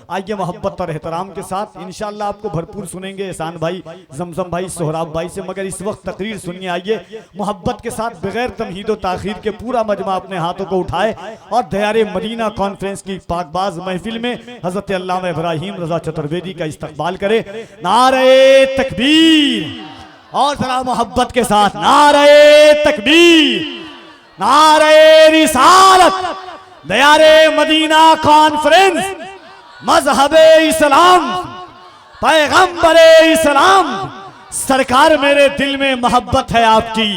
आइए मोहब्बत और एहतराम के साथ इंशाअल्लाह आपको भरपूर सुनेंगे एहसान भाई, जमजम भाई, सोहराब भाई से, मगर इस वक्त तकरीर सुनिए। आइए मोहब्बत के साथ बगैर तमहीद व ताखीर के पूरा मजमा अपने हाथों को उठाए और दयारे मदीना कॉन्फ्रेंस की पाकबाज महफिल में हजरत अल्लामा इब्राहिम रजा चतुर्वेदी का इस्तकबाल करे। नारे तकबीर और जरा मोहब्बत के साथ नारे तकबीर, नारे रिसालत, दयारे मदीना कॉन्फ्रेंस, मजहबे इस्लाम, पैगंबरे इस्लाम। सरकार मेरे दिल में मोहब्बत है आपकी,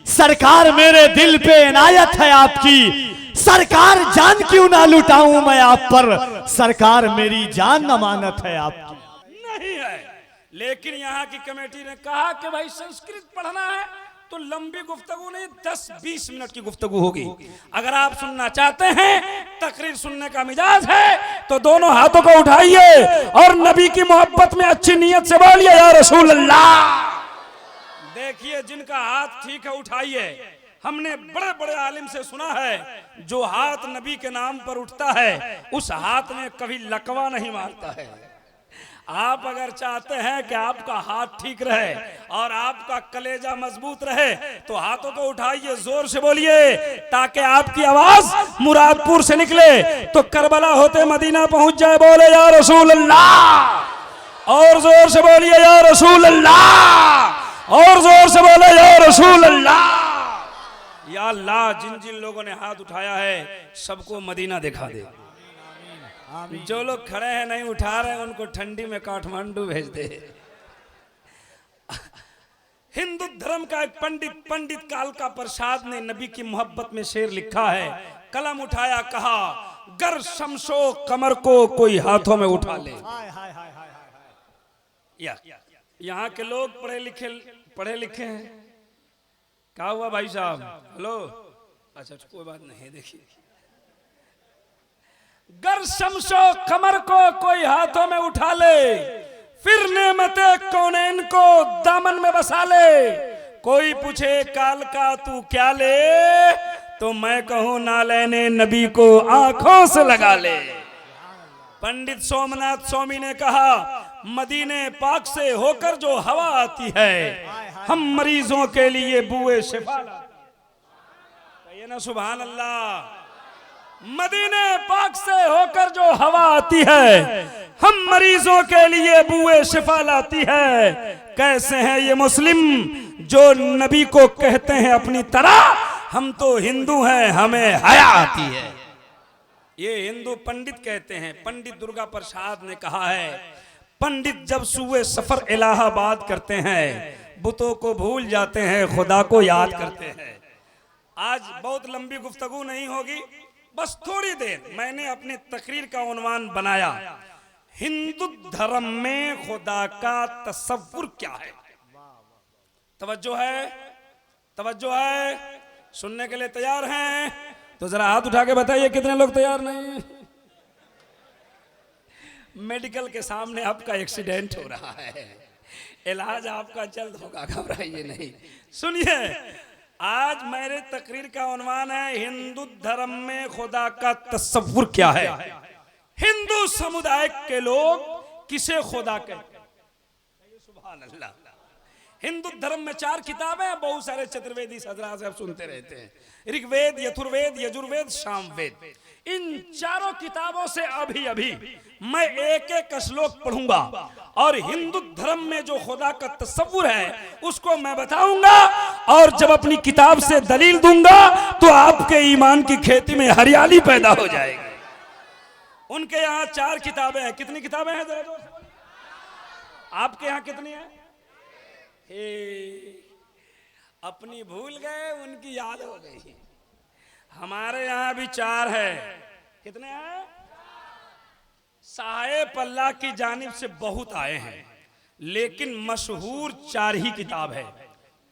सरकार मेरे दिल पे इनायत है आपकी, सरकार जान क्यों ना लुटाऊं मैं आप पर, सरकार मेरी जान अमानत है आपकी। नहीं है, लेकिन यहाँ की कमेटी ने कहा कि भाई संस्कृत पढ़ना है तो लंबी गुफ्तगू नहीं, 10-20 मिनट की गुफ्तगू होगी। अगर आप सुनना चाहते हैं, तकरीर सुनने का मिजाज है, तो दोनों हाथों को उठाइए और नबी की मोहब्बत में अच्छी नीयत से बोलिए या रसूल अल्लाह। देखिए जिनका हाथ ठीक है उठाइए। हमने बड़े बड़े आलिम से सुना है, जो हाथ नबी के नाम पर उठता है उस हाथ में कभी लकवा नहीं मारता है। आप अगर चाहते हैं कि आपका हाथ ठीक रहे और आपका कलेजा मजबूत रहे तो हाथों को उठाइए, जोर से बोलिए, ताकि आपकी आवाज मुरादपुर से निकले तो करबला होते मदीना पहुंच जाए। बोले या रसूल अल्लाह, और जोर से बोलिए या रसूल अल्लाह, और जोर से बोले या रसूल अल्लाह। या अल्लाह, जिन जिन लोगों ने हाथ उठाया है सबको मदीना दिखा दे। जो लोग खड़े हैं नहीं उठा रहे हैं, उनको ठंडी में काठमांडू भेज दे। हिंदू धर्म का एक पंडित कालका प्रसाद ने नबी की मोहब्बत में शेर लिखा है। कलम उठाया, कहा गर शमशो कमर को कोई हाथों में उठा ले। यहाँ के लोग पढ़े लिखे हैं। क्या हुआ भाई साहब? हेलो, अच्छा कोई बात नहीं। देखिए, गर शमशो कमर को कोई हाथों में उठा ले, फिर नेमते कौनैन को दामन में बसा ले। कोई पूछे काल का तू क्या ले, तो मैं कहूं नालैने नबी को आंखों से लगा ले। पंडित सोमनाथ स्वामी ने कहा, मदीने पाक से होकर जो हवा आती है, हम मरीजों के लिए बुए शिफा। कहिए ना सुभान अल्लाह। मदीने पाक से होकर जो हवा आती है, हम मरीजों के लिए बुए शिफा लाती है। कैसे हैं ये मुस्लिम जो नबी को कहते हैं अपनी तरह, हम तो हिंदू हैं हमें हया आती है। ये हिंदू पंडित कहते हैं। पंडित दुर्गा प्रसाद ने कहा है, पंडित जब सुबह सफर इलाहाबाद करते हैं, बुतों को भूल जाते हैं, खुदा को याद करते हैं। आज बहुत लंबी गुफ्तगू नहीं होगी, बस थोड़ी देर। मैंने अपनी तकरीर का उन्वान बनाया, हिंदू धर्म में खुदा का तसव्वुर क्या है। तवज्जो है, तवज्जो है, सुनने के लिए तैयार हैं? तो जरा हाथ उठा के बताइए कितने लोग तैयार नहीं। मेडिकल के सामने आपका एक्सीडेंट हो रहा है, इलाज आपका जल्द होगा, घबराइए नहीं। सुनिए, आज मेरे तकरीर का उन्वान है, हिंदू धर्म में खुदा का तसव्वुर क्या है। हिंदू समुदाय के लोग किसे खुदा कहते हैं? सुभान अल्लाह। हिंदू धर्म में 4 किताबें हैं, बहुत सारे चतुर्वेदी हजरात से आप सुनते रहते हैं, ऋग्वेद, यजुर्वेद, यजुर्वेद, सामवेद। इन चारों किताबों से अभी मैं एक श्लोक पढ़ूंगा और हिंदू धर्म में जो खुदा का तसव्वुर है उसको मैं बताऊंगा, और जब अपनी किताब से दलील दूंगा तो आपके ईमान की खेती में हरियाली पैदा हो जाएगी। उनके यहाँ 4 किताबें हैं। कितनी किताबें हैं जरा? आपके यहाँ कितनी है? अपनी भूल गए, उनकी याद हो गई। हमारे यहाँ भी 4 है। कितने हैं? साहिब अल्लाह की जानिब से बहुत आए हैं, लेकिन मशहूर 4 ही किताब है,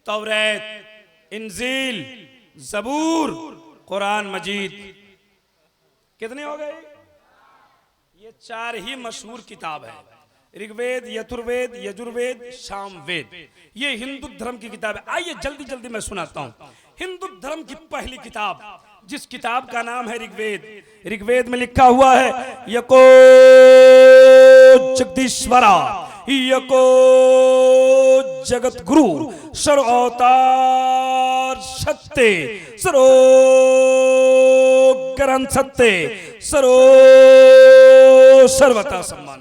तौरात, इंजील, ज़बूर, कुरान मजीद। कितने हो गए? ये 4 ही मशहूर किताब है। ऋग्वेद, यजुर्वेद, यजुर्वेद, सामवेद, ये हिंदू धर्म की किताब है। आइए जल्दी जल्दी मैं सुनाता हूँ। हिंदू धर्म की पहली किताब, जिस किताब का नाम है ऋग्वेद। ऋग्वेद में लिखा हुआ है, यको जगदीश्वरा यको जगत गुरु सर्व अवतार सत्य सरो ग्रंथ सत्य सरो सर्वथा सम्मान।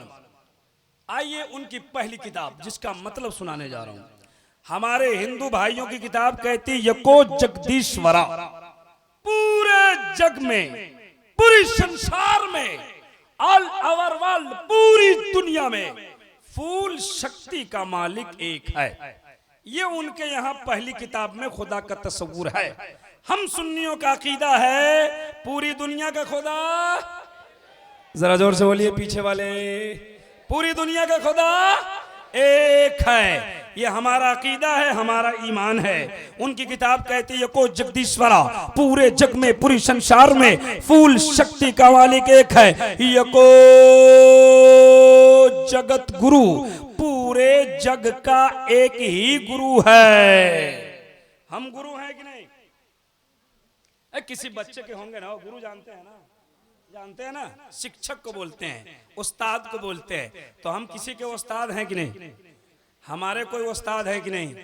आइए उनकी पहली किताब जिसका मतलब सुनाने जा रहा हूं। हमारे हिंदू भाइयों की किताब कहती यको जगदीश्वरा, पूरे जग में, पूरी संसार में, ऑल ओवर वर्ल्ड, पूरी दुनिया में फूल शक्ति का मालिक एक है। ये उनके यहाँ पहली किताब में खुदा का तस्वुर है। हम सुन्नियों का अकीदा है पूरी दुनिया का खुदा, जरा जोर से बोलिए पीछे वाले, पूरी दुनिया का खुदा एक है। ये हमारा अकीदा है, हमारा ईमान है। उनकी किताब कहती है यको जगदीश्वरा, पूरे जग में, पूरी संसार में फूल शक्ति का मालिक एक है। यको जगत गुरु, पूरे जग का एक ही गुरु है। हम गुरु हैं कि नहीं? किसी बच्चे के होंगे ना, गुरु जानते हैं ना, जानते हैं ना, शिक्षक को बोलते हैं, उस्ताद को बोलते हैं। तो हम किसी के उस्ताद हैं कि नहीं? हमारे कोई उस्ताद है कि नहीं?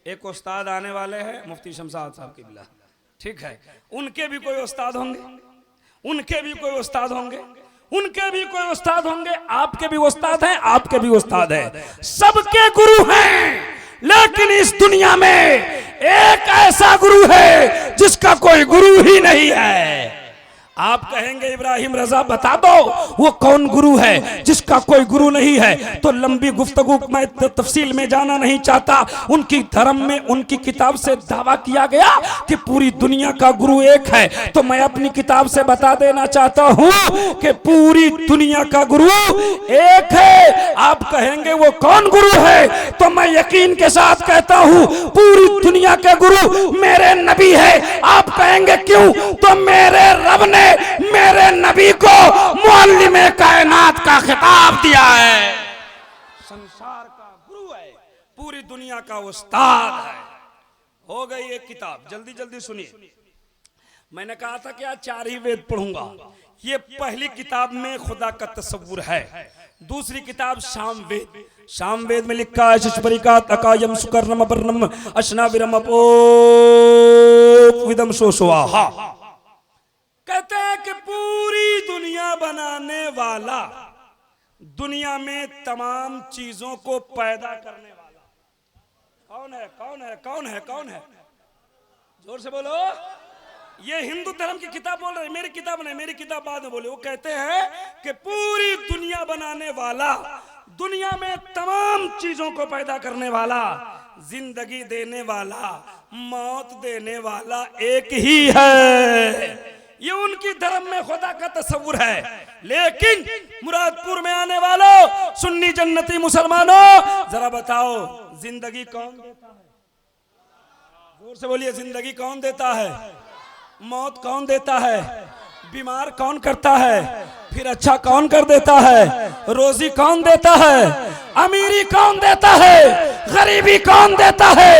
एक उस्ताद आने वाले हैं मुफ्ती शमशाद साहब की बिला, ठीक है, उनके भी कोई उस्ताद होंगे, उनके भी कोई उस्ताद होंगे, उनके भी कोई उस्ताद होंगे, आपके भी उस्ताद हैं, आपके भी उस्ताद हैं, सबके गुरु हैं। लेकिन इस दुनिया में एक ऐसा गुरु है जिसका कोई गुरु ही नहीं है। आप कहेंगे इब्राहिम रजा बता दो वो कौन गुरु है जिसका कोई गुरु नहीं है। तो लंबी गुफ्तगू मैं तफसील में जाना नहीं चाहता। उनकी धर्म में, उनकी किताब से दावा किया गया कि पूरी दुनिया का गुरु एक है। तो मैं अपनी किताब से बता देना चाहता हूँ कि पूरी दुनिया का गुरु एक है। आप कहेंगे वो कौन गुरु है, तो मैं यकीन के साथ कहता हूँ पूरी दुनिया के गुरु मेरे नबी है। आप कहेंगे क्यों, तो मेरे रब ने मेरे नबी को मुअल्लिमे कायनात का खिताब दिया है। संसार का गुरु है, पूरी दुनिया का उस्ताद है। हो गई एक किताब, जल्दी जल्दी सुनिए। मैंने कहा था कि आज 4 ही वेद पढ़ूंगा। ये पहली किताब में खुदा का तस्वुर है। दूसरी किताब शाम वेद, शाम वेद में लिखा है शिशपरिकात अकायम सुकर्णम अपर्णम अशनाविरम अपोविदम सोसवाहा। कहते हैं कि पूरी दुनिया बनाने वाला, दुनिया में तमाम चीजों को पैदा करने वाला कौन है? कौन है? कौन है? कौन है? जोर से बोलो। ये हिंदू धर्म की किताब बोल रही, मेरी किताब नहीं, मेरी किताब बाद में बोले। वो कहते हैं कि पूरी दुनिया बनाने वाला, दुनिया में तमाम चीजों को पैदा करने वाला, जिंदगी देने वाला, मौत देने वाला एक ही है। ये उनकी धर्म में खुदा का तस्वुर है। लेकिन मुरादपुर में आने वालों, सुन्नी जन्नती मुसलमानों, जरा बताओ जिंदगी कौन देता है? जोर से बोलिए, जिंदगी कौन देता है? मौत कौन देता है? बीमार कौन करता है? फिर अच्छा कौन कर देता है? रोजी कौन देता है? अमीरी कौन देता है? गरीबी कौन देता है?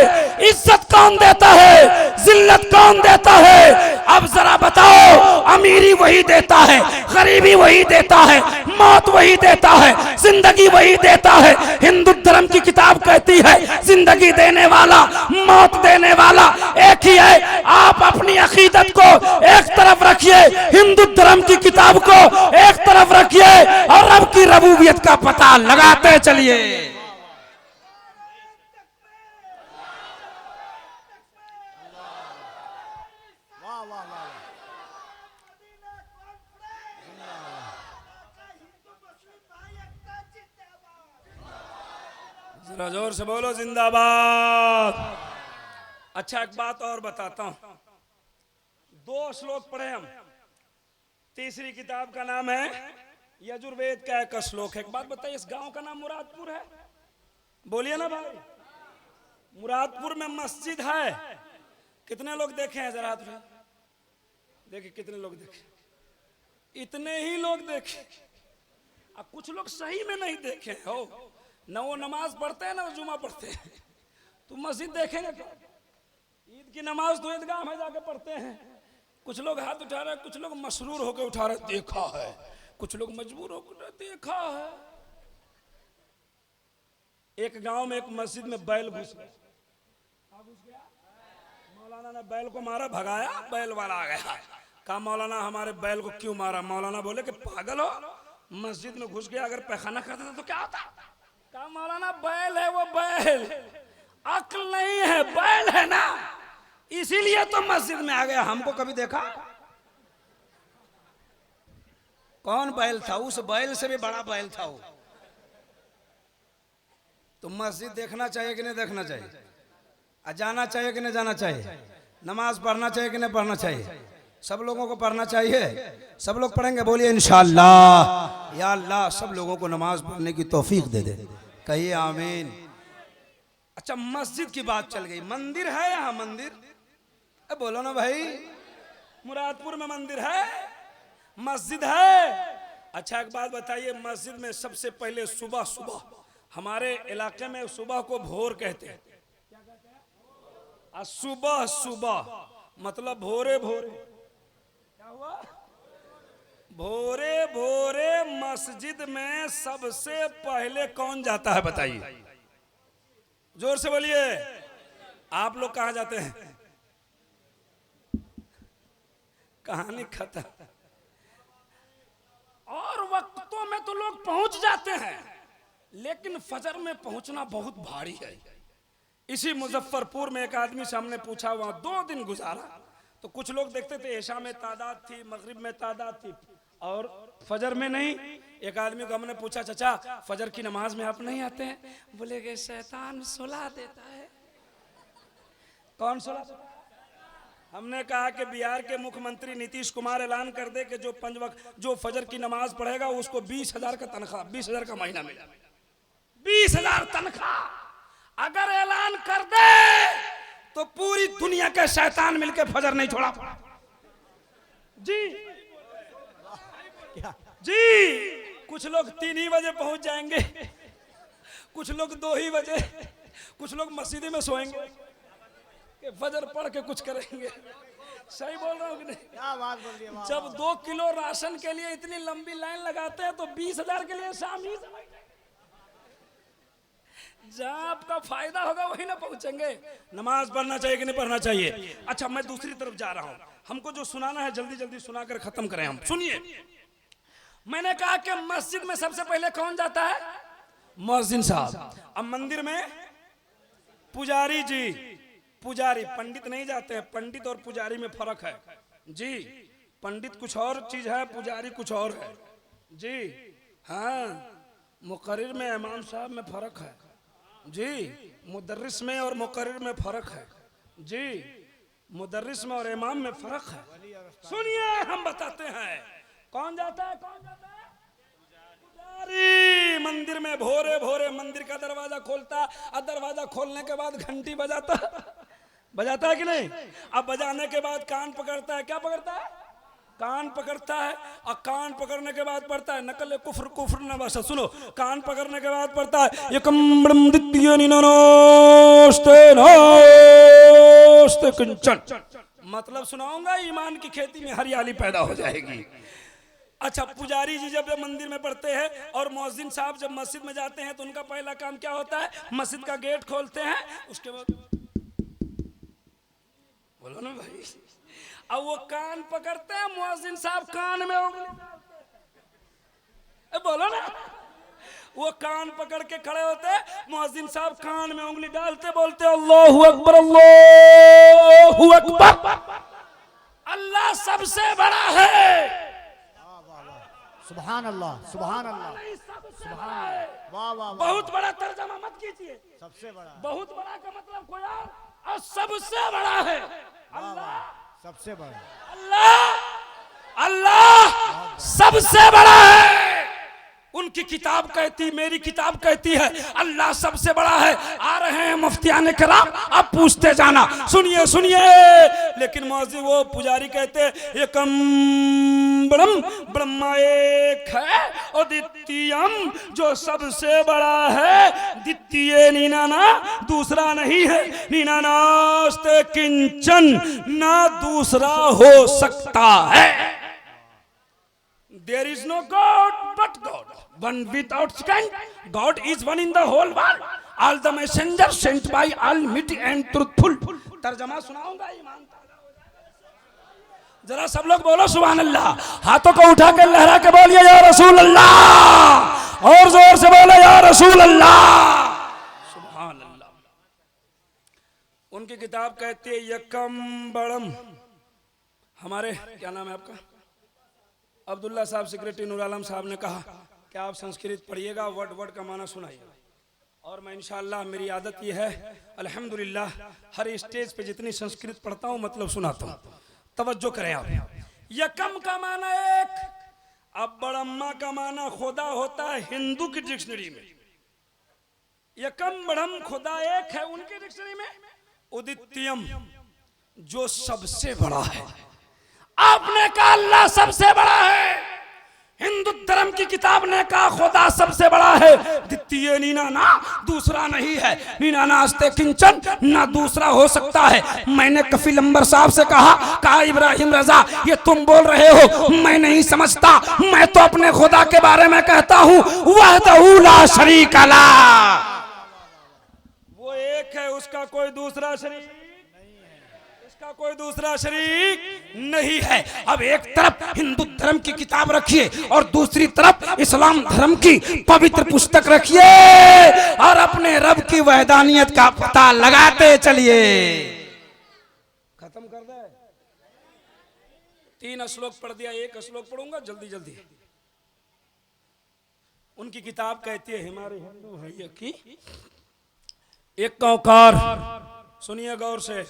इज्जत कौन देता है? जिल्लत कौन देता है? अब जरा बताओ, अमीरी वही देता है, गरीबी वही देता है, मौत वही देता है, जिंदगी वही देता है। हिंदू धर्म की किताब कहती है जिंदगी देने वाला, मौत देने वाला एक ही है। आप अपनी अकीदत को एक तरफ रखिए, हिंदू धर्म की किताब को एक तरफ रखिए और रब की रबूबियत का पता लगाते चलिए। जरा जोर से बोलो जिंदाबाद। अच्छा एक बात और बताता हूं, 2 श्लोक पढ़े हम। तीसरी किताब का नाम है यजुर्वेद का एक श्लोक है। एक बात बताइए, इस गांव का नाम मुरादपुर है? बोलिए ना भाई। मुरादपुर में मस्जिद है, कितने लोग देखे हैं? जरा देखिए कितने लोग देखे? इतने ही लोग देखे। अब कुछ लोग सही में नहीं देखे हो, न वो नमाज पढ़ते हैं ना वो जुमा पढ़ते हैं। तो मस्जिद देखेंगे क्या? ईद की नमाज तो ईदगाह में जाके पढ़ते हैं। कुछ लोग हाथ उठा रहे, कुछ लोग मसरूर होकर उठा रहे, देखा है। कुछ लोग मजबूर होकर देखा है। एक गांव में एक मस्जिद में बैल घुस गया। मौलाना ने बैल को मारा, भगाया, बैल वाला आ गया। कहा मौलाना हमारे बैल को क्यों मारा? मौलाना बोले कि पागल हो, मस्जिद में घुस गया, अगर पैखाना करता था तो क्या होता? कहा मौलाना बैल है वो बैल, अक्ल नहीं है, बैल है ना, इसीलिए तो मस्जिद में आ गया। हमको कभी देखा? कौन बैल था? उस बैल से भी बड़ा बैल था वो। तो मस्जिद देखना चाहिए कि नहीं देखना चाहिए? जाना चाहिए कि नहीं जाना चाहिए? नमाज पढ़ना चाहिए कि नहीं पढ़ना चाहिए? सब लोगों को पढ़ना चाहिए। सब लोग पढ़ेंगे? बोलिए इंशाअल्लाह। या अल्लाह सब लोगों को नमाज पढ़ने की तौफीक दे दे, कहिए आमीन। अच्छा, मस्जिद की बात चल गई। मंदिर है यहाँ? मंदिर बोलो ना भाई। मुरादपुर में मंदिर है, मस्जिद है। अच्छा एक बात बताइए, मस्जिद में सबसे पहले सुबह सुबह, हमारे इलाके में सुबह को भोर कहते हैं। सुबह सुबह मतलब भोरे भोरे। क्या हुआ? भोरे भोरे मस्जिद में सबसे पहले कौन जाता है बताइए? जोर से बोलिए। आप लोग कहाँ जाते हैं? कहानी खत्म। और वक्तों में तो लोग पहुंच जाते हैं, लेकिन फजर में पहुंचना बहुत भारी है। इसी मुजफ्फरपुर में एक आदमी से हमने पूछा, वहां 2 दिन गुजारा, तो कुछ लोग देखते थे ईशा में तादाद थी, मगरिब में तादाद थी और फजर में नहीं। एक आदमी को हमने पूछा, चाचा फजर की नमाज में आप नहीं आते हैं? बोले कि शैतान सुला देता है। कौन सुला? हमने कहा कि बिहार के मुख्यमंत्री नीतीश कुमार ऐलान कर दे कि जो फजर की नमाज पढ़ेगा उसको 20,000 का तनख्वाह, 20,000 का महीना मिलेगा। 20,000 तनख्वाह अगर ऐलान कर दे तो पूरी दुनिया के शैतान मिलकर फजर नहीं छोड़ा। जी जी, कुछ लोग 3 ही बजे पहुंच जाएंगे, कुछ लोग 2 ही बजे, कुछ लोग मस्जिद में सोएंगे कि फजर पढ़ के कुछ करेंगे। सही बोल रहा हूँ कि नहीं? क्या बात बोल रही है? जब 2 किलो राशन के लिए इतनी लंबी लाइन लगाते हैं तो 20,000 के लिए शाम ही समझते हैं। जहाँ आपका फायदा होगा वही ना पहुंचेंगे। नमाज पढ़ना चाहिए कि नहीं पढ़ना चाहिए? अच्छा मैं दूसरी तरफ जा रहा हूँ, हमको जो सुनाना है जल्दी जल्दी सुनाकर खत्म करें हम। सुनिए, मैंने कहा कि मस्जिद में सबसे पहले कौन जाता है? मुअज्जिन साहब। अब मंदिर में पुजारी जी, पुजारी, पंडित नहीं जाते हैं। पंडित और पुजारी में फर्क है जी। पंडित कुछ और चीज है, पुजारी कुछ और है जी। हाँ, मुकर्रिर में इमाम साहब में फर्क है जी। मुदर्रिस में और मुकर्रिर में फर्क है जी। मुदर्रिस में और इमाम में फर्क है। सुनिए हम बताते हैं कौन जाता है, कौन जाता है? पुजारी। मंदिर में भोरे भोरे मंदिर का दरवाजा खोलता और दरवाजा खोलने के बाद घंटी बजाता है कि नहीं? अब बजाने के बाद कान पकड़ता है। क्या पकड़ता है? कान पकड़ता है। और कान पकड़ने के बाद पढ़ता है, नकल कुफ्र कुफ्र न बस। सुनो, कान पकड़ने के बाद पढ़ता है एकम ब्रह्म द्वितीय निनोस्ते नोस्ते किंचन। मतलब सुनाऊंगा, ईमान की खेती में हरियाली पैदा हो जाएगी। अच्छा, पुजारी जी जब मंदिर में पढ़ते हैं और मुअज्जिन साहब जब मस्जिद में जाते हैं तो उनका पहला काम क्या होता है? मस्जिद का गेट खोलते हैं, उसके बाद बोलो ना भाई। अब वो कान पकड़ते हैं, मुअज्जिन साहब कान में उंगली डालते हैं। बोलो ना, वो कान पकड़ के खड़े होते हैं, मुअज्जिन साहब कान में उंगली डालते, बोलते अल्लाहु अकबर, अल्लाहु अकबर, अल्लाह सबसे बड़ा है। सुभान अल्लाह, सुभान अल्लाह, सुभान। वाह वाह। बहुत बड़ा तर्जमा मत कीजिए। सबसे बड़ा। बहुत बड़ा का मतलब कोई और सबसे बड़ा है अल्लाह। सबसे बड़ा अल्लाह, अल्लाह सबसे बड़ा है। उनकी किताब कहती, मेरी किताब कहती है अल्लाह सबसे बड़ा है। आ रहे हैं मुफ्तियान कराम, अब पूछते जाना। सुनिए सुनिए। लेकिन मौजी वो पुजारी कहते एकम ब्रह्म, ब्रह्मा एक है और द्वितीयम जो सबसे बड़ा है, द्वितीय नीनाना दूसरा नहीं है, नीनानास्ते किंचन ना दूसरा हो सकता है। There is no God but God, one without second. God is one in the whole world. All the messenger sent by all मिट एंड ट्रूथफुल। तर्जमा सुनाऊंगा, ईमान ताज़ा हो जाएगा। जरा सब लोग बोलो सुभान अल्लाह, हाथों को उठा के लहरा के बोलिए या रसूल अल्लाह, और जोर से बोलो या रसूल अल्लाह, सुभान अल्लाह। उनकी किताब कहती है यकम बड़म। हमारे क्या नाम है आपका? अब्दुल्ला साहब सेक्रेटरी नूर आलम साहब ने कहा कि आप संस्कृत पढ़िएगा, वर्ड वर्ड का माना सुनाइएगा। और मैं इंशाअल्लाह, मेरी आदत ये है अल्हम्दुलिल्लाह, हर स्टेज पे जितनी संस्कृत पढ़ता हूँ मतलब सुनाता हूँ। तवज्जो करें आप। यकम का माना एक, अब बड़म्मा का माना खुदा होता है हिंदू की डिक्शनरी में। यकम बड़म खुदा एक है उनकी डिक्शनरी में। उदित्यम जो सबसे बड़ा है। आपने कहा अल्लाह सबसे बड़ा है, हिंदू धर्म की किताब ने कहा खुदा सबसे बड़ा है। द्वितीय नीना ना, दूसरा नहीं है। नीना नास्ते किंचन, ना दूसरा हो सकता है। मैंने कफील अंबर साहब से कहा इब्राहिम रजा ये तुम बोल रहे हो मैं नहीं समझता, मैं तो अपने खुदा के बारे में कहता हूँ वहदहू ला शरीका ला, वो एक है, उसका कोई दूसरा शरीक, इसका कोई दूसरा शरीक नहीं है। अब एक तरफ हिंदू धर्म की किताब रखिए और दूसरी तरफ इस्लाम धर्म की पवित्र पुस्तक रखिए और अपने रब की वहदानियत का पता लगाते चलिए। खत्म कर दे। 3 श्लोक पढ़ दिया, 1 श्लोक पढ़ूंगा जल्दी जल्दी। उनकी किताब कहती है हमारे हिंदू भैया की एक औकार। सुनिए गौर से,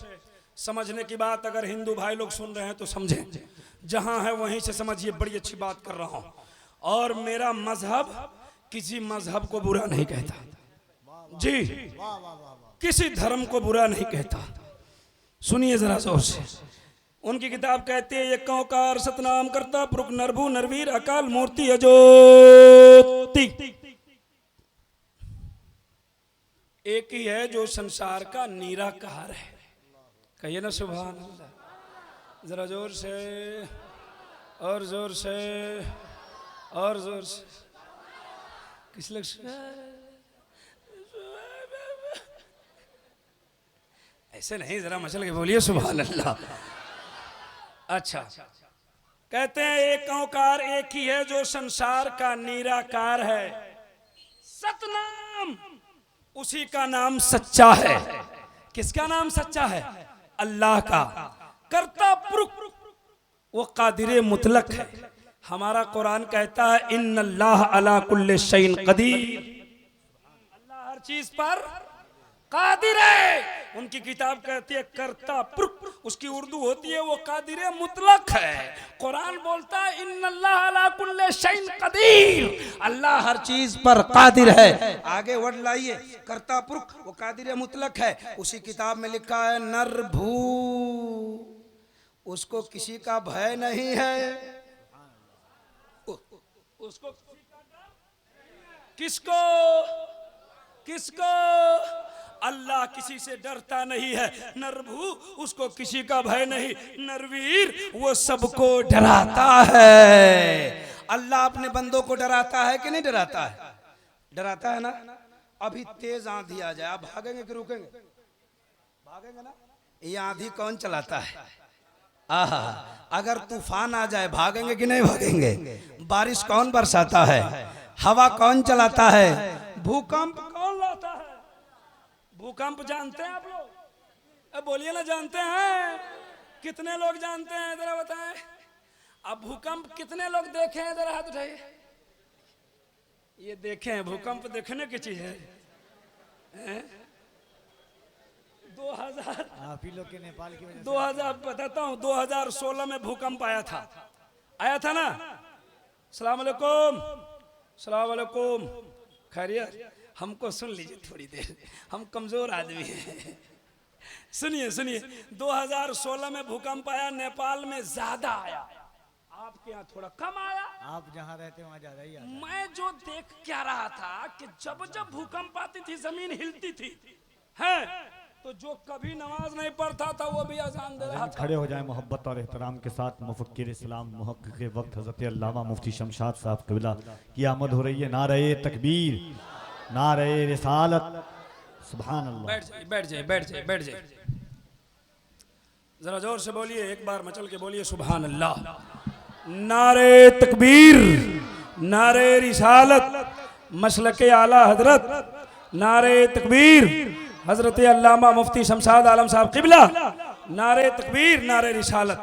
समझने की बात अगर हिंदू भाई लोग सुन रहे हैं तो समझें, जहां है वहीं से समझिए। बड़ी अच्छी बात कर रहा हूं। और मेरा मजहब किसी मजहब को बुरा नहीं कहता जी, किसी धर्म को बुरा नहीं कहता। सुनिए जरा जोर से। उनकी किताब कहती है एक ओंकार सतनाम करता पुरुष नरभु नरवीर अकाल मूर्ति अजोति। एक ही है जो संसार का निराकार है। कहिए ना सुभान अल्लाह। जरा जोर से और जोर से और जोर से। किस लोग ऐसे नहीं, जरा मचल के बोलिए सुभान अल्लाह। अच्छा, कहते हैं एक ओंकार एक ही है जो संसार का निराकार है। सतनाम उसी का नाम सच्चा है। किसका नाम सच्चा है? अल्लाह का। कर्ता पुरुष वो कादिर मुतलक है। हमारा कुरान कहता है इन्नल्लाह अला कुल्ले शैइन कदीर, अल्लाह हर चीज पर कादिर है। उनकी किताब कहती है कर्ता पुरुष, उसकी उर्दू होती है वो कादिर मुतलक है। कुरान बोलता है इन्नल्लाह अला कुल्ले शैइन कदीर, अल्लाह हर चीज पर कादिर है। आगे वर्ड लाइए, कर्ता पुरुष वो कादिर मुतलक है। उसी किताब में लिखा है नरभू, उसको किसी का भय नहीं है। उसको किसको किसको अल्लाह किसी से डरता नहीं है। नरभू उसको किसी का भय नहीं। नरवीर वो सबको डराता है। अल्लाह अपने बंदों को डराता है कि नहीं डराता है? डराता है ना। अभी तेज आंधी आ जाए, आप भागेंगे कि रुकेंगे? भागेंगे ना। ये आंधी कौन चलाता है? आहा, अगर तूफान आ जाए भागेंगे कि नहीं भागेंगे? बारिश कौन बरसाता है? हवा कौन चलाता है? भूकंप कौन लाता है? भूकंप जानते हैं आप लोग? अब बोलिए ना, जानते हैं? कितने लोग जानते हैं जरा बताएं। अब भूकंप कितने लोग देखे हैं? जरा हाथ उठाइए। ये देखे हैं? भूकंप देखने की चीज है। 2000 आप ही लोग के नेपाल की वजह से 2000 बताता हूँ, 2016 में भूकंप आया था ना। सलाम अलैकुम, सलाम अलैकुम, खैरियत? हमको सुन लीजिए थोड़ी देर, हम कमजोर आदमी हैं। सुनिए सुनिए, 2016 में भूकंप आया, नेपाल में ज्यादा आया, आपके यहाँ थोड़ा कम आया। आप जहाँ रहते वहाँ ज्यादा ही आता है। मैं जो देख क्या रहा था कि जब जब भूकंप आती थी जमीन हिलती थी, हैं तो जो कभी नमाज नहीं पढ़ता था वो भी अजान दे रहा था। खड़े हो जाए मोहब्बत और एहतराम के साथ। मुफक्किर इस्लाम मुहक्किक वक्त हज़रत अल्लामा मुफ्ती शमशाद साहब क़िबला की आमद हो रही है। नारे तकबीर, नारे रिसालत, सुभान अल्लाह। बैठ जाइए, बैठ जाइए, बैठ जाइए, बैठ जाइए। जरा जोर से बोलिए, एक बार मचल के बोलिए सुभान अल्लाह। नारे तकबीर, नारे रिसालत, मसलके आला हजरत, नारे तकबीर, हजरत अल्लामा मुफ्ती शमशाद आलम साहब किबला, नारे तकबीर, नारे रिसालत।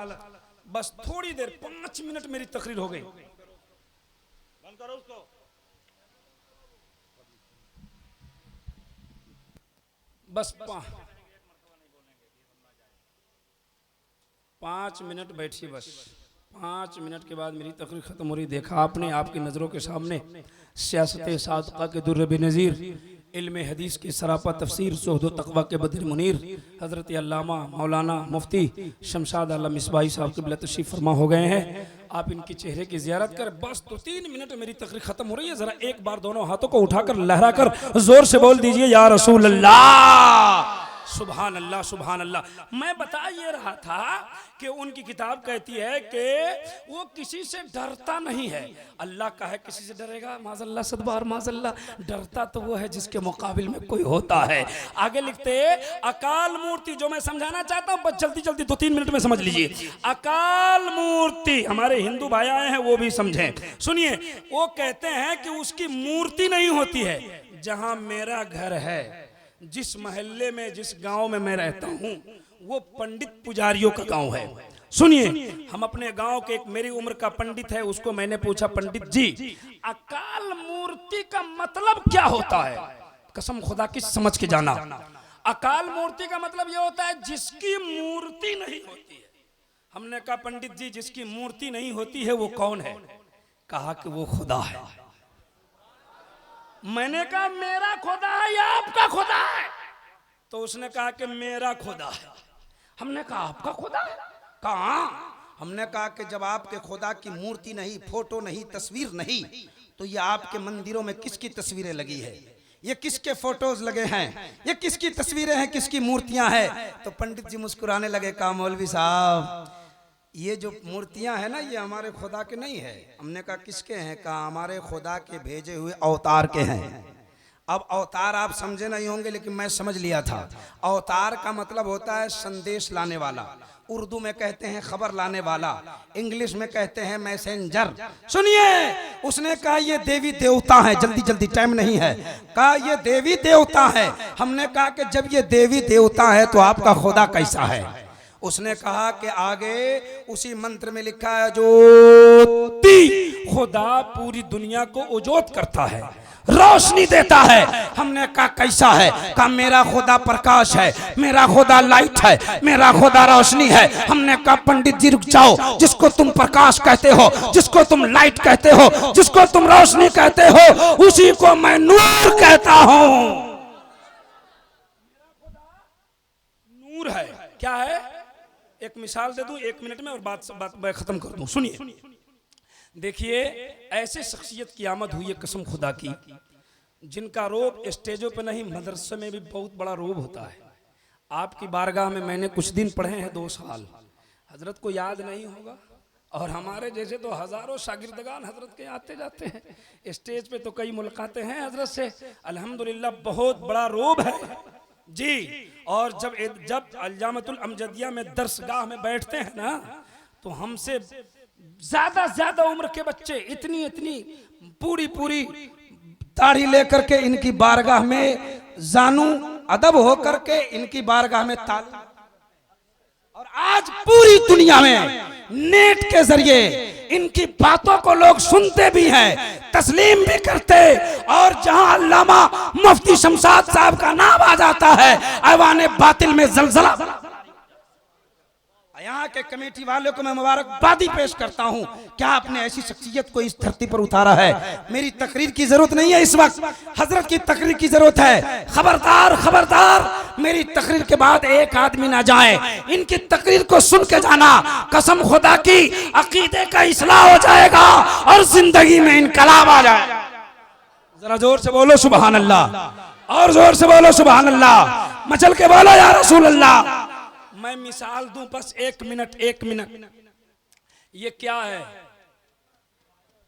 बस थोड़ी देर, 5 मिनट मेरी तकरीर हो गई। बंद करो उसको। बस 5 मिनट बैठिए, बस 5 मिनट के बाद मेरी तकरीर खत्म हो रही। देखा आपने, आपकी नज़रों के सामने सियासत सादका के दुर्र बेनज़ीर, इल्म हदीस की सरापा तफसीर, ज़ुहद व तक़वा के बदर मुनीर, हज़रत अल्लामा मौलाना मुफ्ती शमशाद आलम मिसबाही साहब क़िबला तशरीफ़ फरमा हो गए हैं। आप इनके चेहरे की ज़ियारत कर। बस तो 3 मिनट मेरी तकरीर ख़त्म हो रही है। ज़रा एक बार दोनों हाथों को उठाकर लहरा कर ज़ोर से बोल दीजिए या रसूल अल्लाह, सुभान अल्लाह, सुभान अल्लाह। मैं बता ये रहा था कि उनकी किताब कहती है कि वो किसी से डरता नहीं है। अल्लाह का है किसी से डरेगा? माज़ल्ला, सदबार माज़ल्ला। डरता तो वो है जिसके मुकाबिल में कोई होता है। आगे लिखते अकाल मूर्ति, जो मैं समझाना चाहता हूँ बस जल्दी जल्दी 2-3 मिनट में समझ लीजिए। अकाल मूर्ति, हमारे हिंदू भाई आए हैं वो भी समझें, सुनिए। वो कहते हैं कि उसकी मूर्ति नहीं होती है। जहां मेरा घर है, जिस मोहल्ले में, जिस गांव में मैं रहता हूं, वो पंडित पुजारियों का गांव है। सुनिए, हम अपने गांव के, एक मेरी उम्र का पंडित है, उसको मैंने पूछा, पंडित जी अकाल मूर्ति का मतलब क्या होता है? कसम खुदा की समझ के जाना, अकाल मूर्ति का मतलब ये होता है जिसकी मूर्ति नहीं होती है। हमने कहा पंडित जी जिसकी मूर्ति नहीं होती है वो कौन है? कहा कि वो खुदा है। मैंने कहा मेरा खुदा है या आपका खुदा है? तो उसने कहा कि मेरा खुदा है। हमने कहा आपका खुदा है? कहा? हमने कहा कि जब आपके खुदा की मूर्ति नहीं, फोटो नहीं, तस्वीर नहीं, तो ये आपके मंदिरों में किसकी तस्वीरें लगी है? ये किसके फोटोज लगे हैं? ये किसकी तस्वीरें हैं, किसकी मूर्तियां हैं? तो पंडित जी मुस्कुराने लगे, कहा मौलवी साहब ये जो मूर्तियां हैं ना, ये हमारे खुदा के नहीं है। हमने कहा किसके हैं? कहा हमारे खुदा के भेजे हुए अवतार के हैं। अब अवतार आप समझे नहीं होंगे, लेकिन मैं समझ लिया था। अवतार का मतलब होता है संदेश लाने वाला। उर्दू में कहते हैं खबर लाने वाला, इंग्लिश में कहते हैं मैसेंजर। सुनिए, उसने कहा ये देवी देवता है, जल्दी जल्दी टाइम नहीं है। कहा ये देवी देवता है। हमने कहा कि जब ये देवी देवता है तो आपका खुदा कैसा है? उसने कहा कि आगे उसी मंत्र में लिखा है ज्योति, खुदा पूरी दुनिया को उजोत करता है, रोशनी देता है। हमने कहा कैसा है? कहा मेरा खुदा प्रकाश है, मेरा खुदा लाइट है, मेरा खुदा रोशनी है। हमने कहा पंडित जी रुक जाओ, जिसको तुम प्रकाश कहते हो, जिसको तुम लाइट कहते हो, जिसको तुम रोशनी कहते हो, उसी को मैं नूर कहता हूं। नूर है। क्या है? एक मिसाल दे दूं 1 मिनट में और बात मैं खत्म कर दूं। सुनिए, देखिए ऐसे शख्सियत की आमद हुई है कसम खुदा की, जिनका रोब स्टेजों पे नहीं मदरसे में भी बहुत बड़ा रोब होता है। आपकी बारगाह में मैंने कुछ दिन पढ़े हैं, 2 साल। हजरत को याद नहीं होगा, और हमारे जैसे तो हजारों शागिर्दगान हजरत के आते जाते हैं। स्टेज पे तो कई मुलाकातें हैं हजरत से, अल्हम्दुलिल्लाह बहुत बड़ा रोब है जी। और जब अल्जामतुल अमजदिया में दर्सगाह में बैठते हैं ना, तो हमसे ज्यादा उम्र के बच्चे इतनी पूरी दाढ़ी लेकर के इनकी बारगाह में जानू अदब हो करके इनकी बारगाह में ताल। और आज पूरी दुनिया में नेट के जरिए इनकी बातों को लोग सुनते भी हैं, तस्लीम भी करते। और जहां अल्लामा मुफ्ती शमशाद साहब का नाम आ जाता है, ऐवाने बातिल में जलजला। यहाँ के कमेटी वालों को मैं मुबारकबादी पेश करता हूँ। क्या आपने ऐसी शख्सियत को इस धरती पर उतारा है? मेरी तकरीर की जरूरत नहीं है इस वक्त, हजरत की तकरीर की जरूरत है। खबरदार खबरदार, मेरी तकरीर के बाद एक आदमी ना जाए, इनकी तकरीर को सुन के जाना। कसम खुदा की अकीदे का इस्लाह हो जाएगा और जिंदगी में इनकलाब आ जाएगा। जरा जोर से बोलो सुभान अल्लाह, और जोर से बोलो सुभान अल्लाह, मचल के बोलो या रसूल अल्लाह। मैं मिसाल दूं बस 1 मिनट। ये क्या है?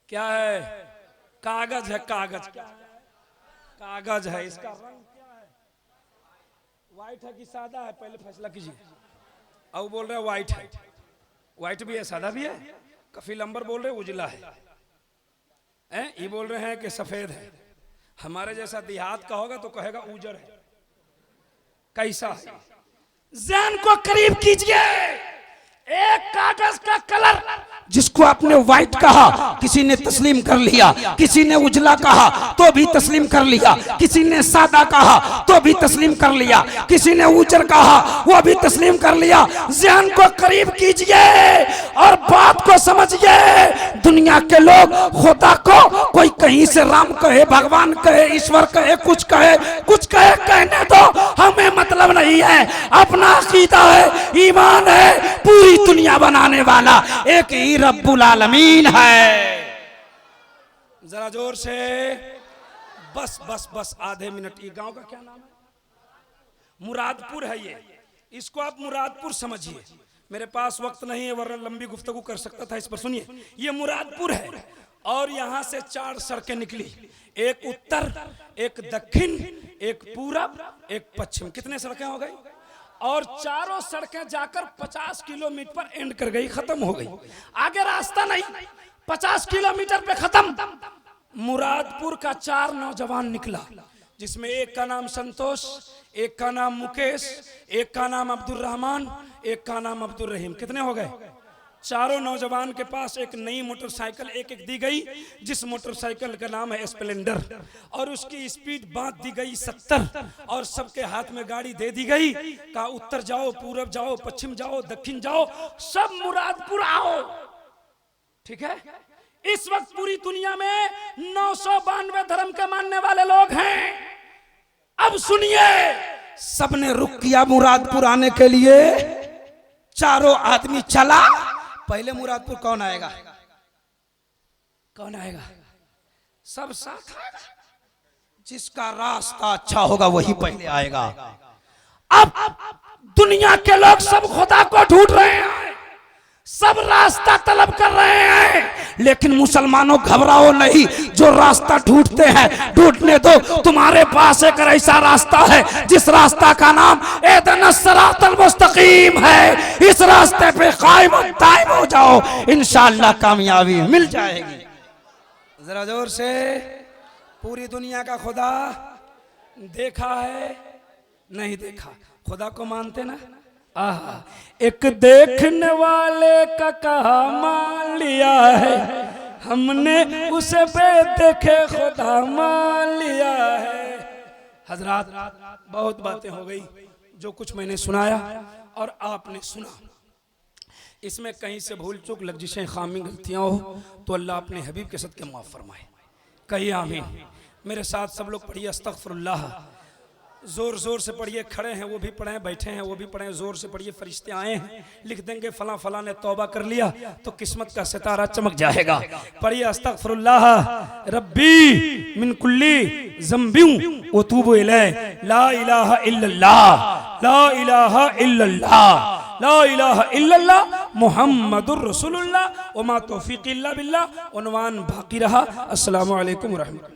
क्या है? कागज है, कागज है, इसका रंग क्या है? व्हाइट है कि सादा है, पहले फैसला कीजिए। अब वो बोल रहे हैं व्हाइट है, व्हाइट भी है सादा भी है। कफील अंबर बोल रहे उजला है, ये बोल रहे हैं कि सफेद है। हमारे जैसा देहात का होगा तो कहेगा उजर है। कैसा है? ज़हन को करीब कीजिए। एक कागज का कलर जिसको आपने व्हाइट कहा, किसी ने तस्लीम कर लिया, किसी ने उजला कहा तो भी तस्लीम कर लिया, किसी ने सादा कहा तो भी तस्लीम कर लिया, किसी ने उजर कहा वो भी तस्लीम कर लिया। ज़हन को करीब कीजिए और बात को समझिए। दुनिया के लोग खुदा को कोई कहीं से राम कहे, भगवान कहे, ईश्वर कहे, कुछ कहे, कहने दो, हमें मतलब नहीं है। अपना अकीदा है, ईमान है, पूरी दुनिया बनाने वाला एक ही रब्बुल आलमीन है। जरा जोर से, बस बस बस आधे मिनट। ये गांव का क्या नाम है? मुरादपुर है ये। इसको आप मुरादपुर समझिए। मेरे पास वक्त नहीं है वरना लंबी गुफ्तगू कर सकता था इस पर। सुनिए, ये मुरादपुर है और यहां से 4 सड़कें निकली, एक उत्तर, एक दक्षिण, एक पूरब, एक पश्चिम। कितने सड़कें हो गई? और चारों सड़कें जाकर 50 किलोमीटर पर एंड कर गई, खत्म हो गई। आगे रास्ता नहीं, 50 किलोमीटर पे खत्म। मुरादपुर का 4 नौजवान निकला, जिसमें एक का नाम संतोष, एक का नाम मुकेश, एक का नाम अब्दुल रहमान, एक का नाम अब्दुल रहीम। कितने हो गए? चारों नौजवान के पास एक नई मोटरसाइकिल एक दी गई, जिस मोटरसाइकिल का नाम है स्प्लेंडर, और उसकी स्पीड बांध दी गई 70, और सबके हाथ में गाड़ी दे दी गई। कहा उत्तर जाओ, पूरब जाओ, पश्चिम जाओ, दक्षिण जाओ, सब मुरादपुर आओ। ठीक है? इस वक्त पूरी दुनिया में 992 धर्म के मानने वाले लोग हैं। अब सुनिए, सबने रुक किया मुरादपुर आने के लिए। चारों आदमी चला। पहले मुरादपुर कौन आएगा? कौन आएगा? सब साथ आएगा। जिसका रास्ता अच्छा होगा वही पहले आएगा। अब दुनिया के लोग सब खुदा को ढूंढ रहे हैं, सब रास्ता तलब कर रहे हैं, लेकिन मुसलमानों घबराओ नहीं। जो रास्ता ढूंढते हैं ढूंढने दो। तुम्हारे पास एक ऐसा रास्ता है जिस रास्ता का नाम इहदिनस सिरातल मुस्तकीम है। इस रास्ते पे कायम और दायम हो जाओ, इंशाअल्लाह कामयाबी मिल जाएगी। जरा जोर से। पूरी दुनिया का खुदा देखा है? नहीं देखा। खुदा को मानते ना? आहा, एक देखने वाले का कहा मान लिया है हमने, उसे बेदेखे खुदा मान लिया है। हजरात, बहुत बातें हो गई। जो कुछ मैंने सुनाया और आपने सुना, इसमें कहीं से भूल चूक लफ्ज़िशें खामी गलतियां हो तो अल्लाह अपने हबीब के सदके माफ़ फरमाए। कहिए आमीन। मेरे साथ सब लोग पढ़िए अस्तगफिरुल्लाह। जोर जोर से पढ़िए। खड़े हैं वो भी पढ़ें, बैठे हैं वो भी पढ़ें। जोर से पढ़िए। फरिश्ते आए हैं, लिख देंगे फला फला ने तौबा कर लिया तो किस्मत का सितारा चमक जाएगा। पढ़िए अस्तगफिरुल्लाह रब्बी मिन कुल्ली ज़ंबिन व तूबु इलैह, ला इलाहा इल्लल्लाह, ला इलाहा इल्लल्लाह, ला इलाहा इल्लल्लाह मुहम्मदुर रसूलुल्लाह व मा तौफीक़ी इल्ला बिल्लाह। उन्वान बाकी रहा। अस्सलामु अलैकुम व रहमतुल्लाह।